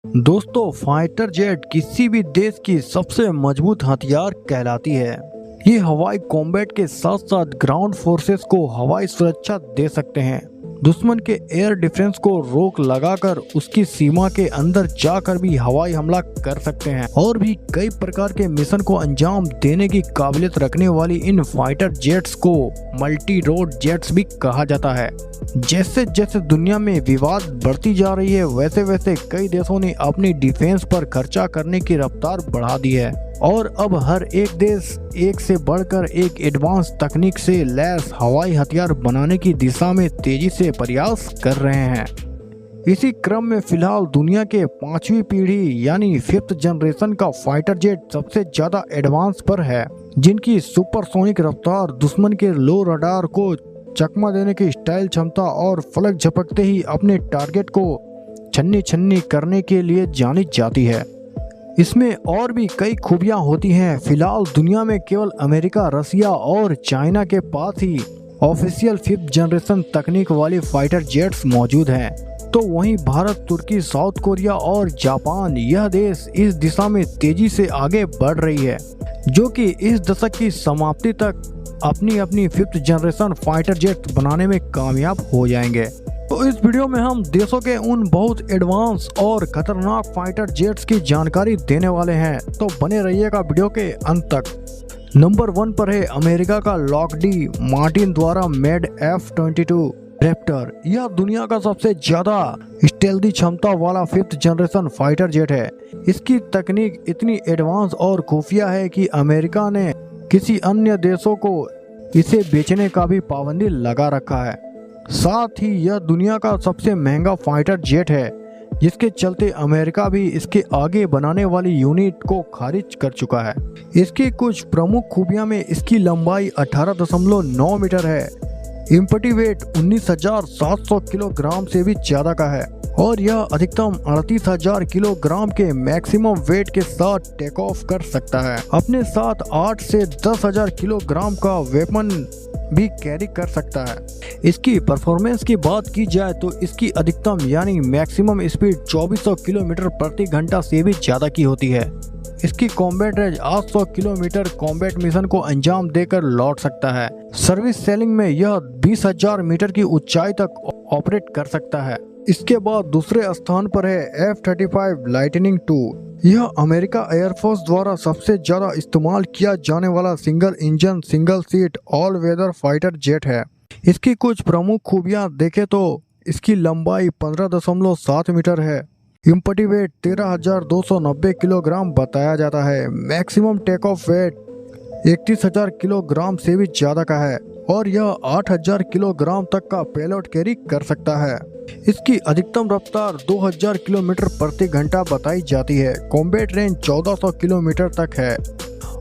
दोस्तों, fighter jet किसी भी देश की सबसे मजबूत हथियार कहलाती है। ये हवाई कॉम्बैट के साथ साथ ग्राउंड फोर्सेस को हवाई सुरक्षा दे सकते हैं। दुश्मन के एयर डिफेंस को रोक लगाकर उसकी सीमा के अंदर जाकर भी हवाई हमला कर सकते हैं और भी कई प्रकार के मिशन को अंजाम देने की काबिलियत रखने वाली इन फाइटर जेट्स को मल्टी रोड जेट्स भी कहा जाता है। जैसे जैसे दुनिया में विवाद बढ़ती जा रही है, वैसे वैसे कई देशों ने अपनी डिफेंस पर खर्चा करने की रफ्तार बढ़ा दी है और अब हर एक देश एक से बढ़कर एक एडवांस तकनीक से लैस हवाई हथियार बनाने की दिशा में तेजी से प्रयास कर रहे हैं। इसी क्रम में फिलहाल दुनिया के 5वीं पीढ़ी यानी 5th जनरेशन का फाइटर जेट सबसे ज्यादा एडवांस पर है, जिनकी सुपरसोनिक रफ्तार, दुश्मन के लो रडार को चकमा देने की स्टाइल क्षमता और फलक झपकते ही अपने टारगेट को छन्नी छन्नी करने के लिए जानी जाती है। इसमें और भी कई खूबियां होती हैं। फिलहाल दुनिया में केवल अमेरिका, रसिया और चाइना के पास ही ऑफिशियल 5th जनरेशन तकनीक वाली फाइटर जेट्स मौजूद हैं। तो वहीं भारत, तुर्की, साउथ कोरिया और जापान, यह देश इस दिशा में तेजी से आगे बढ़ रही है, जो कि इस दशक की समाप्ति तक अपनी अपनी 5th जनरेशन फाइटर जेट बनाने में कामयाब हो जाएंगे। तो इस वीडियो में हम देशों के उन बहुत एडवांस और खतरनाक फाइटर जेट्स की जानकारी देने वाले हैं, तो बने रहिएगा वीडियो के अंत तक। नंबर 1 पर है अमेरिका का लॉकहीड मार्टिन द्वारा मेड F-22 रैप्टर। यह दुनिया का सबसे ज्यादा स्टेल्दी क्षमता वाला 5th जनरेशन फाइटर जेट है। इसकी तकनीक इतनी एडवांस और खुफिया है कि अमेरिका ने किसी अन्य देशों को इसे बेचने का भी पाबंदी लगा रखा है। साथ ही यह दुनिया का सबसे महंगा फाइटर जेट है, जिसके चलते अमेरिका भी इसके आगे बनाने वाली यूनिट को खारिज कर चुका है। इसकी कुछ प्रमुख खूबियां में इसकी लंबाई 18.9 मीटर है, इम्पटी वेट 19,700 किलोग्राम से भी ज्यादा का है और यह अधिकतम 38,000 किलोग्राम के मैक्सिमम वेट के साथ टेक ऑफ कर सकता है। अपने साथ 8 से 10,000 किलोग्राम का वेपन भी कैरी कर सकता है। इसकी परफॉर्मेंस की बात की जाए तो इसकी अधिकतम यानी मैक्सिमम स्पीड 2400 किलोमीटर प्रति घंटा से भी ज्यादा की होती है। इसकी combat range 800 kilometre combat mission को अंजाम देकर लौट सकता है। सर्विस सेलिंग में यह 20,000 मीटर की ऊंचाई तक ऑपरेट कर सकता है। इसके बाद दूसरे स्थान पर है F-35 लाइटनिंग II। यह अमेरिका एयरफोर्स द्वारा सबसे ज्यादा इस्तेमाल किया जाने वाला single engine, single seat, all weather fighter jet है। इसकी कुछ प्रमुख खूबियां देखें तो इसकी लंबाई 15.7 मीटर है, इम्पटी वेट 13,290 किलोग्राम बताया जाता है, maximum take off weight 31,000 kilogram से भी ज्यादा का है और यह 8,000 किलोग्राम तक का पेलोड कैरी कर सकता है। इसकी अधिकतम रफ्तार 2,000 किलोमीटर प्रति घंटा बताई जाती है। कॉम्बैट रेंज 1,400 किलोमीटर तक है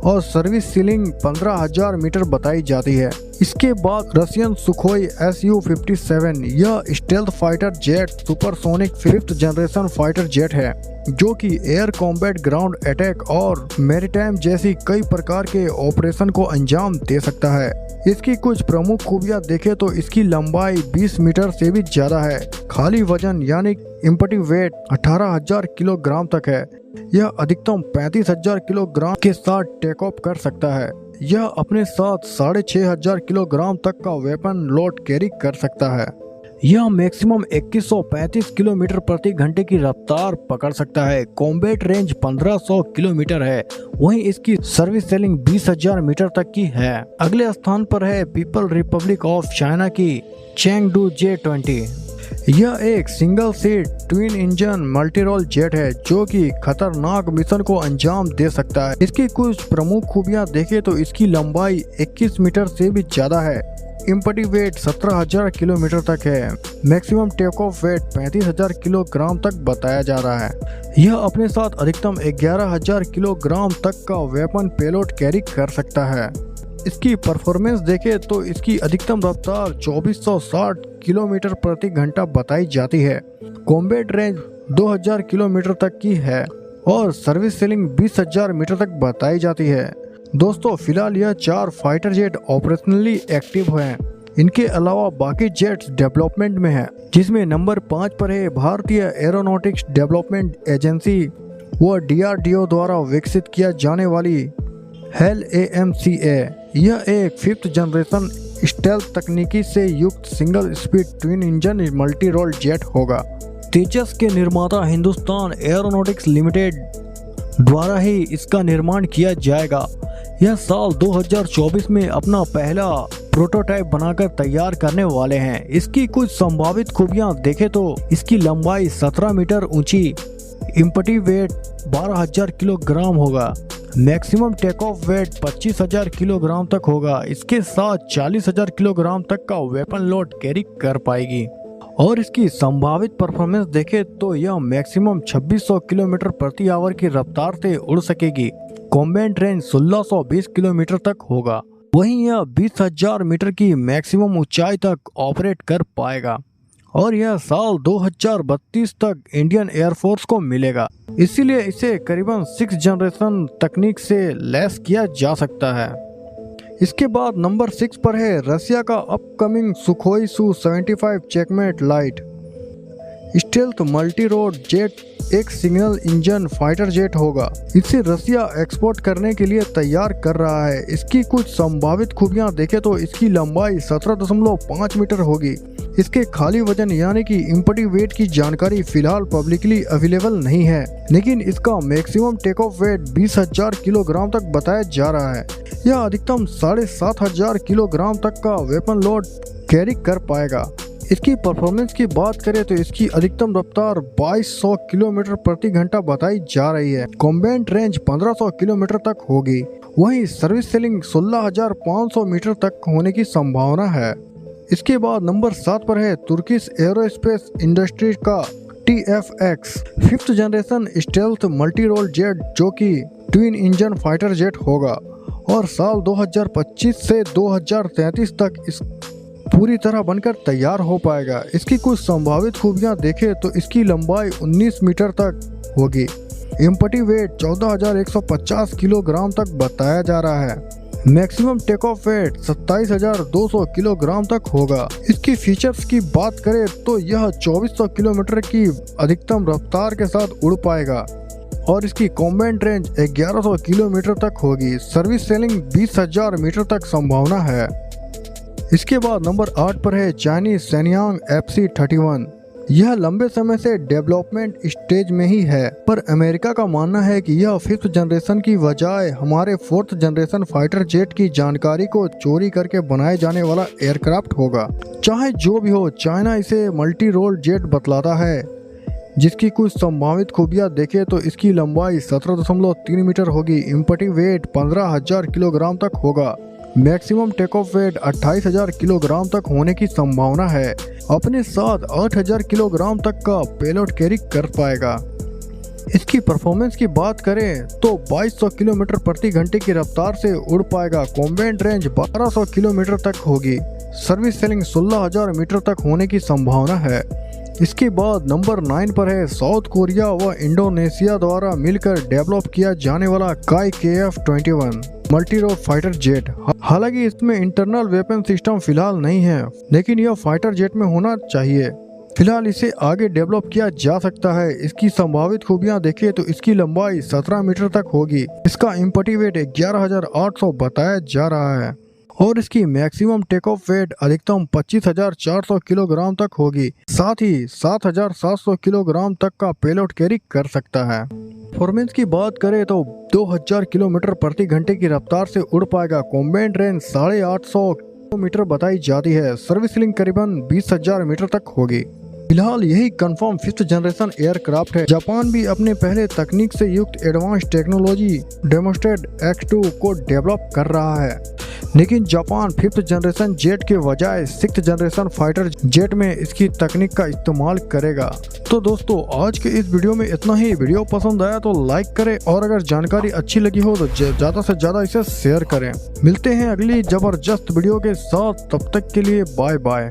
और सर्विस सीलिंग 15,000 मीटर बताई जाती है। इसके बाद रशियन सुखोई Su-57, यह stealth fighter jet supersonic 5th generation fighter jet है, जो कि एयर कॉम्बैट, ग्राउंड अटैक और मैरीटाइम जैसी कई प्रकार के ऑपरेशन को अंजाम दे सकता है। इसकी कुछ प्रमुख खूबियां देखें तो इसकी लंबाई 20 मीटर से भी ज्यादा है, खाली वजन यानी इम्पटी वेट 18,000 किलोग्राम तक है। यह अधिकतम 35,000 किलोग्राम के साथ टेक ऑफ कर सकता है। यह अपने साथ 6,500 किलोग्राम तक का वेपन लोड कैरी कर सकता है। यह मैक्सिमम 2135 किलोमीटर प्रति घंटे की रफ्तार पकड़ सकता है। कॉम्बैट रेंज 1500 किलोमीटर है, वहीं इसकी सर्विस सेलिंग 20,000 मीटर तक की है। अगले स्थान पर है पीपल रिपब्लिक ऑफ चाइना की चेंगडू J-20। यह एक single seat twin engine multi role jet है, जो कि खतरनाक मिशन को अंजाम दे सकता है। इसकी कुछ प्रमुख खूबियां देखें तो इसकी लंबाई 21 मीटर से भी ज्यादा है, इम्पटी वेट 17,000 किलोमीटर तक है, maximum take off weight 35,000 kilogram तक बताया जा रहा है। यह अपने साथ अधिकतम 11,000 किलोग्राम तक का वेपन पेलोड कैरी कर सकता है। इसकी परफॉर्मेंस देखें तो इसकी अधिकतम रफ्तार 2460 किलोमीटर प्रति घंटा बताई जाती है। कॉम्बैट रेंज 2000 किलोमीटर तक की है और सर्विस सेलिंग 20,000 मीटर तक बताई जाती है। दोस्तों, फिलहाल यह 4 फाइटर जेट ऑपरेशनली एक्टिव हैं। इनके अलावा बाकी जेट्स डेवलपमेंट में है, जिसमें नंबर 5 पर है भारतीय एरोनॉटिक्स डेवलपमेंट एजेंसी व DRDO द्वारा विकसित किया जाने वाली HAL AMCA। यह एक 5th जनरेशन स्टेल्थ तकनीकी से युक्त single speed twin engine multi role jet होगा। तेजस के निर्माता हिंदुस्तान एरोनॉटिक्स लिमिटेड द्वारा ही इसका निर्माण किया जाएगा। यह साल 2024 में अपना पहला प्रोटोटाइप बनाकर तैयार करने वाले हैं। इसकी कुछ संभावित खूबियां देखें तो इसकी लंबाई 17 मीटर ऊंची, इम्पटी वेट 12,000 किलोग्राम होगा, maximum take off weight 25,000 kilogram तक होगा। इसके साथ 40,000 किलोग्राम तक का वेपन लोड कैरी कर पाएगी और इसकी संभावित परफॉर्मेंस देखें तो यह मैक्सिमम 2600 किलोमीटर प्रति आवर की रफ्तार से उड़ सकेगी। कॉम्बैट रेंज 1620 किलोमीटर तक होगा। वहीं यह 20,000 मीटर की मैक्सिमम ऊंचाई तक ऑपरेट कर पाएगा और यह साल 2032 तक इंडियन एयरफोर्स को मिलेगा। इसीलिए इसे करीबन 6th जनरेशन तकनीक से लैस किया जा सकता है। इसके बाद नंबर 6 पर है रशिया का upcoming Sukhoi Su-75 checkmate light stealth multi road jet. एक सिंगल इंजन फाइटर जेट होगा। इसे रशिया एक्सपोर्ट करने के लिए तैयार कर रहा है। इसकी कुछ संभावित खूबियां देखें तो इसकी लंबाई 17.5 मीटर होगी। इसके खाली वजन यानी कि इम्पटी वेट की जानकारी फिलहाल पब्लिकली अवेलेबल नहीं है, लेकिन इसका maximum take off weight 20,000 kilogram तक बताया जा रहा है। यह अधिकतम 7,500 किलोग्राम तक का वेपन लोड कैरी कर पाएगा। इसकी परफॉर्मेंस की बात करें तो इसकी अधिकतम रफ्तार 2200 किलोमीटर प्रति घंटा बताई जा रही है। कॉम्बैट रेंज 1500 किलोमीटर तक होगी। वहीं सर्विस सेलिंग 16,500 मीटर तक होने की संभावना है। इसके बाद नंबर 7 पर है तुर्किश एरोस्पेस इंडस्ट्री का TFX 5th generation stealth multi role jet, जो कि ट्विन इंजन फाइटर जेट होगा और साल 2025 से 2033 तक इस पूरी तरह बनकर तैयार हो पाएगा। इसकी कुछ संभावित खूबियां देखें तो इसकी लंबाई 19 मीटर तक होगी। इम्पटी वेट 14,150 किलोग्राम तक बताया जा रहा है। Maximum take off weight 27,200 kilogram तक होगा। इसकी फीचर्स की बात करें तो यह 2400 किलोमीटर की अधिकतम रफ्तार के साथ उड़ पाएगा और इसकी कॉम्बैट रेंज 1100 किलोमीटर तक होगी। सर्विस सेलिंग 20,000 मीटर तक संभावना है। इसके बाद नंबर 8 पर है चाइनीज सैनियांग FC-31। यह लंबे समय से डेवलपमेंट स्टेज में ही है, पर अमेरिका का मानना है कि यह 5th जनरेशन की बजाय हमारे 4th जनरेशन फाइटर जेट की जानकारी को चोरी करके बनाए जाने वाला एयरक्राफ्ट होगा। चाहे जो भी हो, चाइना इसे मल्टी रोल जेट बतलाता है, जिसकी कुछ संभावित खूबियां देखें तो इसकी लंबाई 17.3 मीटर होगी। इम्पटी वेट 15,000 किलोग्राम तक होगा। Maximum take off weight 28,000 kilogram तक होने की संभावना है। अपने साथ 8,000 किलोग्राम तक का पेलोड कैरी कर पाएगा। इसकी परफॉर्मेंस की बात करें तो 2200 किलोमीटर प्रति घंटे की रफ्तार से उड़ पाएगा। कॉम्बैट रेंज 1200 किलोमीटर तक होगी। सर्विस सेलिंग 16,000 मीटर तक होने की संभावना है। इसके बाद नंबर 9 पर है साउथ कोरिया व इंडोनेशिया द्वारा मिलकर डेवलप किया जाने वाला काई KF-21 multi role fighter jet. हालांकि इसमें इंटरनल वेपन सिस्टम फिलहाल नहीं है, लेकिन यह फाइटर जेट में होना चाहिए। फिलहाल इसे आगे डेवलप किया जा सकता है। इसकी संभावित खूबियां देखें तो इसकी लंबाई 17 मीटर तक होगी। इसका इम्पटी वेट 11,800 बताया जा रहा है और इसकी मैक्सिमम टेक ऑफ वेट अधिकतम 25,400 किलोग्राम तक होगी। साथ ही 7,700 किलोग्राम तक का पेलोड कैरी कर सकता है। परफॉर्मेंस की बात करें तो 2000 किलोमीटर प्रति घंटे की रफ्तार से उड़ पाएगा। कॉम्बैट रेंज 850 किलोमीटर बताई जाती है। सर्विस लिंक करीबन 20,000 मीटर तक होगी। फिलहाल यही कंफर्म 5th जनरेशन एयरक्राफ्ट है। जापान भी अपने पहले तकनीक से युक्त एडवांस टेक्नोलॉजी डेमोस्ट्रेट X2 को डेवलप कर रहा है, लेकिन जापान 5th जनरेशन जेट के बजाय 6th जनरेशन फाइटर जेट में इसकी तकनीक का इस्तेमाल करेगा। तो दोस्तों, आज के इस वीडियो में इतना ही। वीडियो पसंद आया तो लाइक करें और अगर जानकारी अच्छी लगी हो तो ज़्यादा से ज़्यादा इसे शेयर करें। मिलते हैं अगली जबरदस्त वीडियो के साथ, तब तक के लिए बाय बाय।